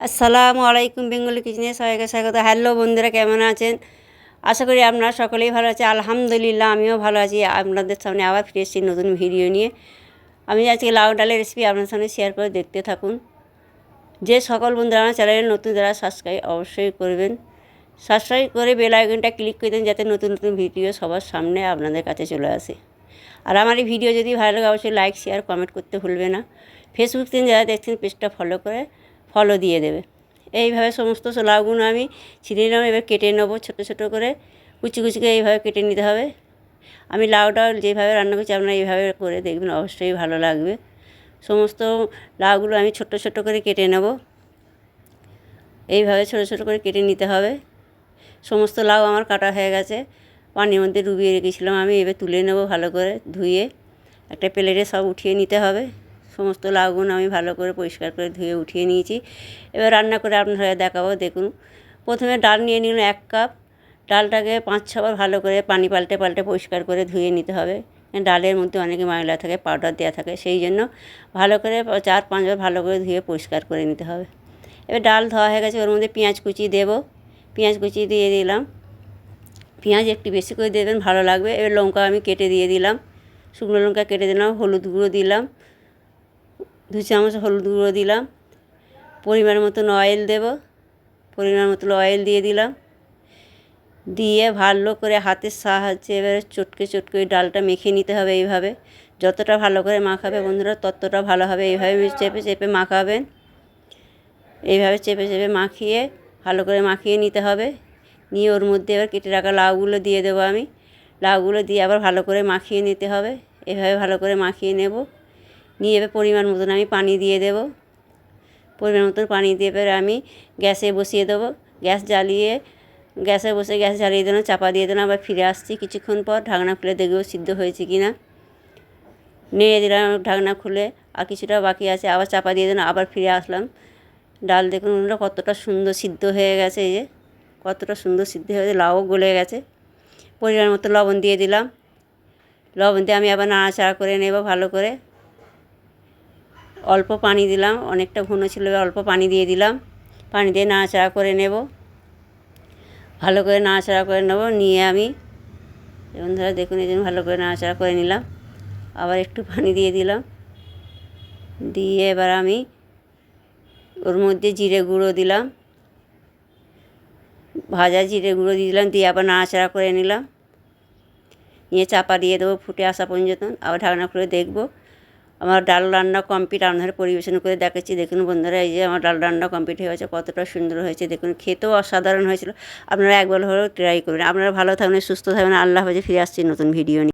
আসসালামু আলাইকুম, বেঙ্গলি কিচেনে সবাইকে স্বাগত। হ্যালো বন্ধুরা, কেমন আছেন? আশা করি আপনারা সকলেই ভালো আছে। আলহামদুলিল্লাহ, আমিও ভালো আছি। আপনাদের সামনে আবার ফিরে এসেছি নতুন ভিডিও নিয়ে। আমি আজকে লাউ ডালের রেসিপি আপনার সামনে শেয়ার করে দেখতে থাকুন। যে সকল বন্ধুরা আমার চ্যানেলে নতুন, যারা সাবস্ক্রাইব অবশ্যই করবেন। সাবস্ক্রাইব করে বেল আইকনটা ক্লিক করে দেন, যাতে নতুন নতুন ভিডিও সবার সামনে আপনাদের কাছে চলে আসে। আর আমার এই ভিডিও যদি ভালো লাগে অবশ্যই লাইক, শেয়ার, কমেন্ট করতে ভুলবে না। ফেসবুক থেকে যারা দেখছেন পেজটা ফলো করে ফলো দিয়ে দেবে। এইভাবে সমস্ত লাউগুলো আমি ছিঁড়ে নিলাম। এবার কেটে নেবো ছোটো ছোটো করে, কুচি কুচি করে এইভাবে কেটে নিতে হবে। আমি লাউটা যেভাবে রান্না করছি আপনারা এইভাবে করে দেখবেন, অবশ্যই ভালো লাগবে। সমস্ত লাউগুলো আমি ছোটো ছোটো করে কেটে নেব। এইভাবে ছোটো ছোটো করে কেটে নিতে হবে। সমস্ত লাউ আমার কাটা হয়ে গেছে, পানির মধ্যে ডুবিয়ে রেখেছিলাম আমি। এবার তুলে নেব ভালো করে ধুয়ে, একটা প্লেটে সব উঠিয়ে নিতে হবে। সমস্ত লাউগুলো আমি ভালো করে পরিষ্কার করে ধুয়ে উঠিয়ে নিয়েছি। এবার রান্না করে আপনারা দেখাবো। দেখুন, প্রথমে ডাল নিয়ে নিলাম 1 কাপ। ডালটাকে 5-6 বার ভালো করে পানি পাল্টে পাল্টে পরিষ্কার করে ধুয়ে নিতে হবে। ডালের মধ্যে অনেকে ময়লা থাকে, পাউডার দেওয়া থাকে, সেই জন্য ভালো করে 4-5 বার ভালো করে ধুয়ে পরিষ্কার করে নিতে হবে। এবার ডাল ধোয়া হয়ে গেছে, ওর মধ্যে পেঁয়াজ কুচি দেবো। পেঁয়াজ কুচি দিয়ে দিলাম। পেঁয়াজ একটু বেশি করে দেবেন, ভালো লাগবে। এবার লঙ্কা আমি কেটে দিয়ে দিলাম, শুকনো লঙ্কা কেটে দিলাম। হলুদ গুঁড়ো দিলাম 2 চামচ, হলুদ গুঁড়ো দিলাম। পরিমাণ মতন অয়েল দেব, পরিমাণ মতন অয়েল দিয়ে দিলাম। দিয়ে ভালো করে হাতের সাহায্যে এবারে চটকে চটকে ডালটা মেখে নিতে হবে। এইভাবে যতটা ভালো করে মাখাবে বন্ধুরা ততটা ভালো হবে। এইভাবে চেপে চেপে মাখাবেন। এইভাবে চেপে চেপে মাখিয়ে ভালো করে মাখিয়ে নিতে হবে। নিয়ে ওর মধ্যে এবার কেটে রাখা লাউগুলো দিয়ে দেবো আমি। লাউগুলো দিয়ে আবার ভালো করে মাখিয়ে নিতে হবে। এভাবে ভালো করে মাখিয়ে নেব। নিয়ে এবার পরিমাণ মতন আমি পানি দিয়ে দেব। পরিমাণ মতন পানি দিয়ে এবার আমি গ্যাসে বসিয়ে দেবো। গ্যাস জ্বালিয়ে গ্যাস জ্বালিয়ে দিলাম, চাপা দিয়ে দিলাম। আবার ফিরে আসছি কিছুক্ষণ পর, ঢাকনা খুলে দেখবো সিদ্ধ হয়েছে কি না। নেড়ে দিলাম ঢাকনা খুলে, আর কিছুটা বাকি আছে, আবার চাপা দিয়ে দিলাম। আবার ফিরে আসলাম। ডাল দেখুন কতটা সুন্দর সিদ্ধ হয়ে গেছে। এই যে কতটা সুন্দর সিদ্ধ হয়ে গেছে, লাউও গলে গেছে। পরিমাণ মতো লবণ দিয়ে দিলাম। লবণ দিয়ে আমি আবার নাড়াচাড়া করে নেব ভালো করে। অল্প পানি দিলাম, অনেকটা ঘন ছিল, অল্প পানি দিয়ে দিলাম। পানি দিয়ে নাড়াচাড়া করে নেব, ভালো করে নাড়াচাড়া করে নেব। নিয়ে আমি বন্ধুরা দেখুন এই জন্য ভালো করে নাড়াচাড়া করে নিলাম। আবার একটু পানি দিয়ে দিলাম। দিয়ে এবার আমি ওর মধ্যে জিরে গুঁড়ো দিলাম, ভাজা জিরে গুঁড়ো দিয়ে দিলাম। দিয়ে আবার নাড়াচাড়া করে নিলাম। নিয়ে চাপা দিয়ে দেবো ফুটে আসা পর্যন্ত। আবার ঢাকনা খুলে দেখবো। আমার ডাল রান্না কমপ্লিট, আপনাদের পরিবেশন করে দেখাচ্ছি। দেখুন বন্ধুরা, এই যে আমার ডাল রান্না কমপ্লিট হয়ে গেছে, কতটা সুন্দর হয়েছে দেখুন। খেতেও অসাধারণ হয়েছিল। আপনারা একবার হলেও ট্রাই করবেন। আপনারা ভালো থাকবেন, সুস্থ থাকবেন। আল্লাহ হাফেজ। ফিরে আসছি নতুন ভিডিও নিয়ে।